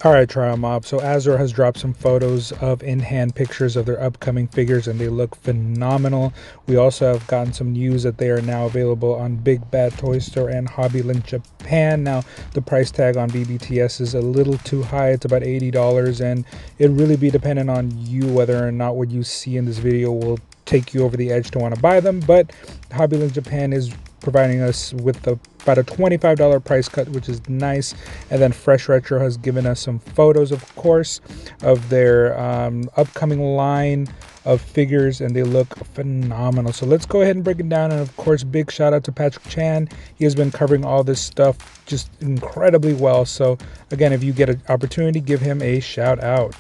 Alright, Trial Mob. So Azure has dropped some photos of in-hand pictures of their upcoming figures and they look phenomenal. We also have gotten some news that they are now available on Big Bad Toy Store and Hobby Link Japan. Now, the price tag on BBTS is a little too high. It's about $80 and it really be dependent on you whether or not what you see in this video will take you over the edge to want to buy them. But Hobby Link Japan is providing us with about a $25 price cut, which is nice. And then Fresh Retro has given us some photos, of course, of their upcoming line of figures, and they look phenomenal. So let's go ahead and break it down. And of course, big shout out to Patrick Chan. He has been covering all this stuff just incredibly well. So again, if you get an opportunity, give him a shout out.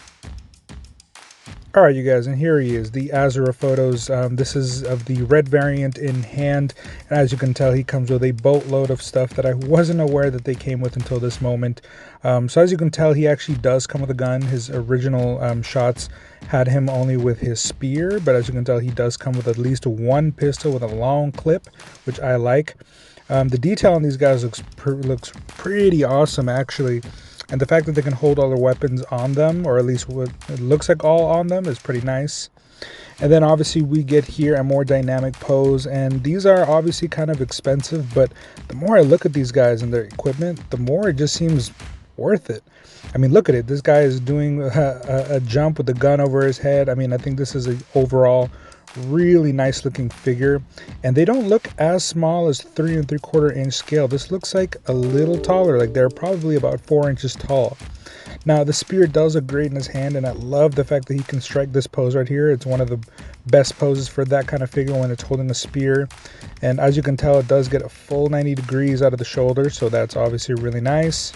All right, you guys, and here he is, the Azura photos. This is of the red variant in hand, and as you can tell, he comes with a boatload of stuff that I wasn't aware that they came with until this moment. So as you can tell, he actually does come with a gun. His original shots had him only with his spear, but as you can tell, he does come with at least one pistol with a long clip, which I like. The detail on these guys looks pretty awesome, actually. And the fact that they can hold all their weapons on them, or at least what it looks like all on them, is pretty nice. And then obviously we get here a more dynamic pose, and these are obviously kind of expensive, but the more I look at these guys and their equipment, the more it just seems worth it. I mean, look at it. This guy is doing a jump with the gun over his head. I mean, I think this is an overall really nice looking figure, and they don't look as small as 3 3/4 inch scale. This looks like a little taller, like they're probably about 4 inches tall. Now the spear does look great in his hand, and I love the fact that he can strike this pose right here. It's one of the best poses for that kind of figure when it's holding a spear, and as you can tell, it does get a full 90 degrees out of the shoulder, so that's obviously really nice.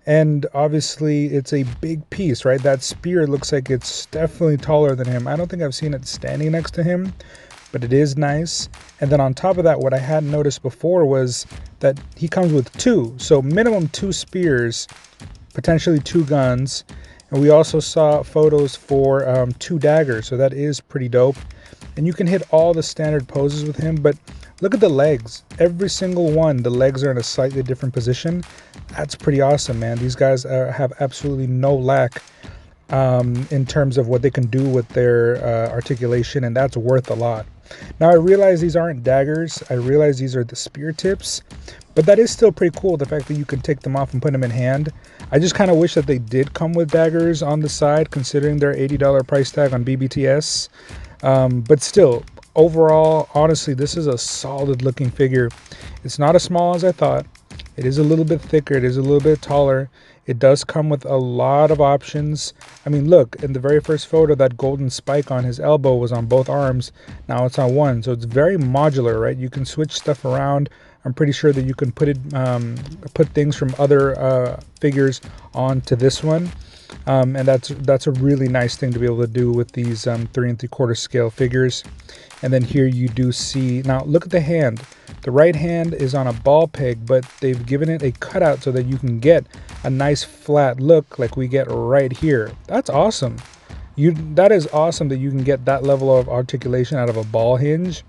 And obviously it's a big piece, right? That spear looks like it's definitely taller than him. I don't think I've seen it standing next to him, but it is nice. And then on top of that, what I hadn't noticed before was that he comes with two. So minimum 2 spears, potentially 2 guns. And we also saw photos for 2 daggers. So that is pretty dope. And you can hit all the standard poses with him, but look at the legs. Every single one, the legs are in a slightly different position. That's pretty awesome, man. These guys have absolutely no lack in terms of what they can do with their articulation, and that's worth a lot. Now, I realize these aren't daggers. I realize these are the spear tips, but that is still pretty cool, the fact that you can take them off and put them in hand. I just kind of wish that they did come with daggers on the side, considering their $80 price tag on BBTS. But still, overall, honestly, this is a solid looking figure. It's not as small as I thought. It is a little bit thicker. It is a little bit taller. It does come with a lot of options. I mean, look, in the very first photo, that golden spike on his elbow was on both arms. Now it's on one. So it's very modular, right? You can switch stuff around. I'm pretty sure that you can put things from other figures onto this one. And that's a really nice thing to be able to do with these 3 3/4 scale figures. And then here you do see, now look at the hand. The right hand is on a ball peg, but they've given it a cutout so that you can get a nice flat look like we get right here. That's awesome. That is awesome that you can get that level of articulation out of a ball hinge,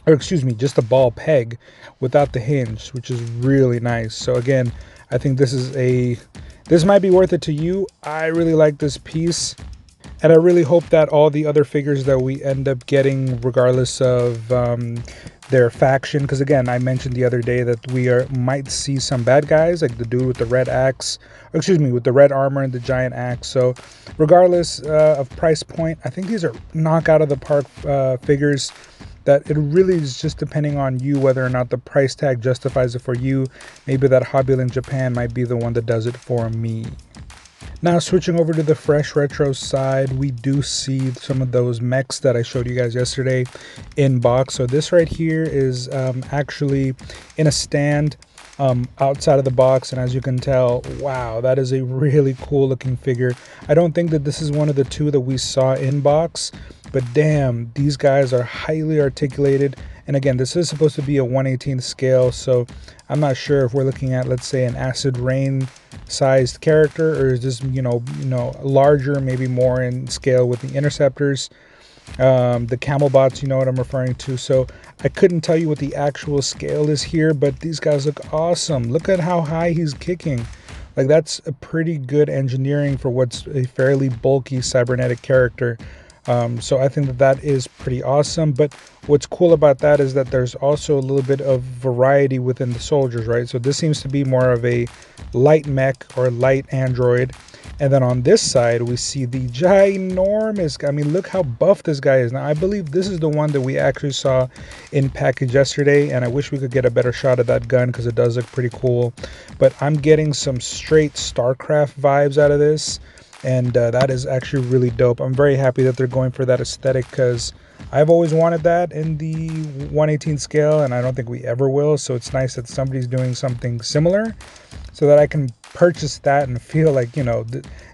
or excuse me, just a ball peg without the hinge, which is really nice. So again, I think this might be worth it to you. I really like this piece, and I really hope that all the other figures that we end up getting, regardless of their faction, because again, I mentioned the other day that we might see some bad guys, like the dude with the red axe, or excuse me, with the red armor and the giant axe. So regardless of price point, I think these are knock out of the park figures. That it really is just depending on you whether or not the price tag justifies it for you. Maybe that Hobby Link Japan might be the one that does it for me. Now, switching over to the Fresh Retro side, we do see some of those mechs that I showed you guys yesterday in box. So this right here is actually in a stand outside of the box, and as you can tell, wow, that is a really cool looking figure. I don't think that this is one of the 2 that we saw in box, but damn, these guys are highly articulated. And again, this is supposed to be a 1/18 scale, so I'm not sure if we're looking at, let's say, an Acid Rain sized character, or is this larger, maybe more in scale with the interceptors, the camel bots, you know what I'm referring to. So I couldn't tell you what the actual scale is here, but these guys look awesome. Look at how high he's kicking. Like, that's a pretty good engineering for what's a fairly bulky cybernetic character. So I think that that is pretty awesome. But what's cool about that is that there's also a little bit of variety within the soldiers, right? So this seems to be more of a light mech or light android. And then on this side, we see the ginormous. I mean, look how buff this guy is. Now, I believe this is the one that we actually saw in package yesterday. And I wish we could get a better shot of that gun because it does look pretty cool. But I'm getting some straight StarCraft vibes out of this. And that is actually really dope. I'm very happy that they're going for that aesthetic because I've always wanted that in the 1/18 scale, and I don't think we ever will. So it's nice that somebody's doing something similar so that I can purchase that and feel like,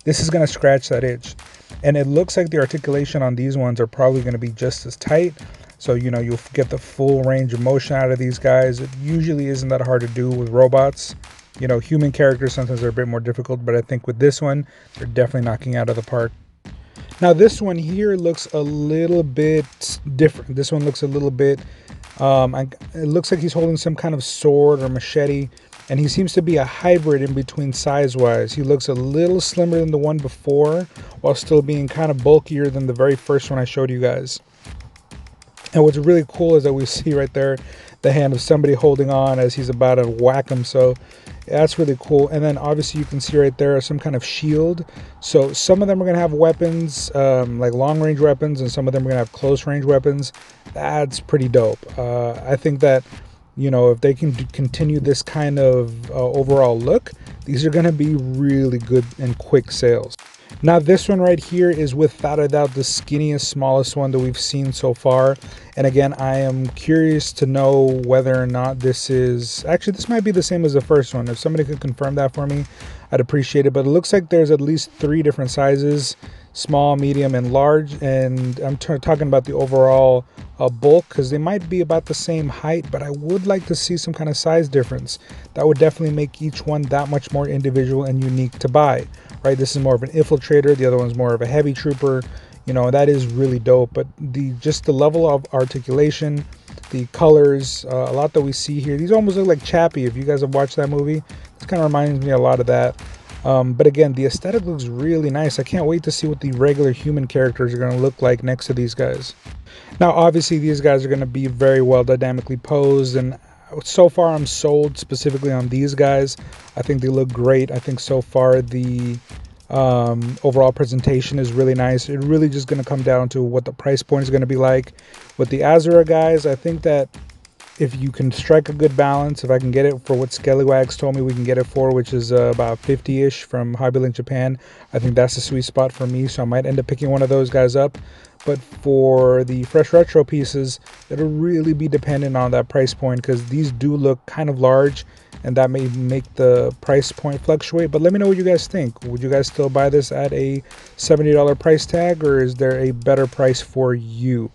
this is going to scratch that itch. And it looks like the articulation on these ones are probably going to be just as tight. So, you'll get the full range of motion out of these guys. It usually isn't that hard to do with robots. Human characters sometimes are a bit more difficult, but I think with this one, they're definitely knocking out of the park. Now, this one here looks a little bit different. This one looks a little bit, it looks like he's holding some kind of sword or machete, and he seems to be a hybrid in between size-wise. He looks a little slimmer than the one before, while still being kind of bulkier than the very first one I showed you guys. And what's really cool is that we see right there the hand of somebody holding on as he's about to whack him. So that's really cool. And then obviously you can see right there some kind of shield. So some of them are going to have weapons, like long range weapons, and some of them are going to have close range weapons. That's pretty dope. I think that, if they can continue this kind of overall look, these are going to be really good and quick sales. Now, this one right here is without a doubt the skinniest, smallest one that we've seen so far. And again, I am curious to know whether or not this is... Actually, this might be the same as the first one. If somebody could confirm that for me, I'd appreciate it. But it looks like there's at least 3 different sizes: small, medium, and large. And I'm talking about the overall bulk, because they might be about the same height, but I would like to see some kind of size difference. That would definitely make each one that much more individual and unique to buy. Right, this is more of an infiltrator, the other one's more of a heavy trooper. That is really dope. But just the level of articulation, the colors, a lot that we see here, these almost look like Chappie. If you guys have watched that movie, this kind of reminds me a lot of that. But again, the aesthetic looks really nice. I can't wait to see what the regular human characters are going to look like next to these guys. Now, obviously, these guys are going to be very well dynamically posed, and so far I'm sold specifically on these guys. I think they look great. I think so far the overall presentation is really nice. It's really just going to come down to what the price point is going to be like. With the Azure guys, I think that if you can strike a good balance, if I can get it for what Skellywags told me we can get it for, which is about 50-ish from Hobbylink Japan, I think that's the sweet spot for me. So I might end up picking one of those guys up. But for the fresh retro pieces, it'll really be dependent on that price point, because these do look kind of large, and that may make the price point fluctuate. But let me know what you guys think. Would you guys still buy this at a $70 price tag, or is there a better price for you?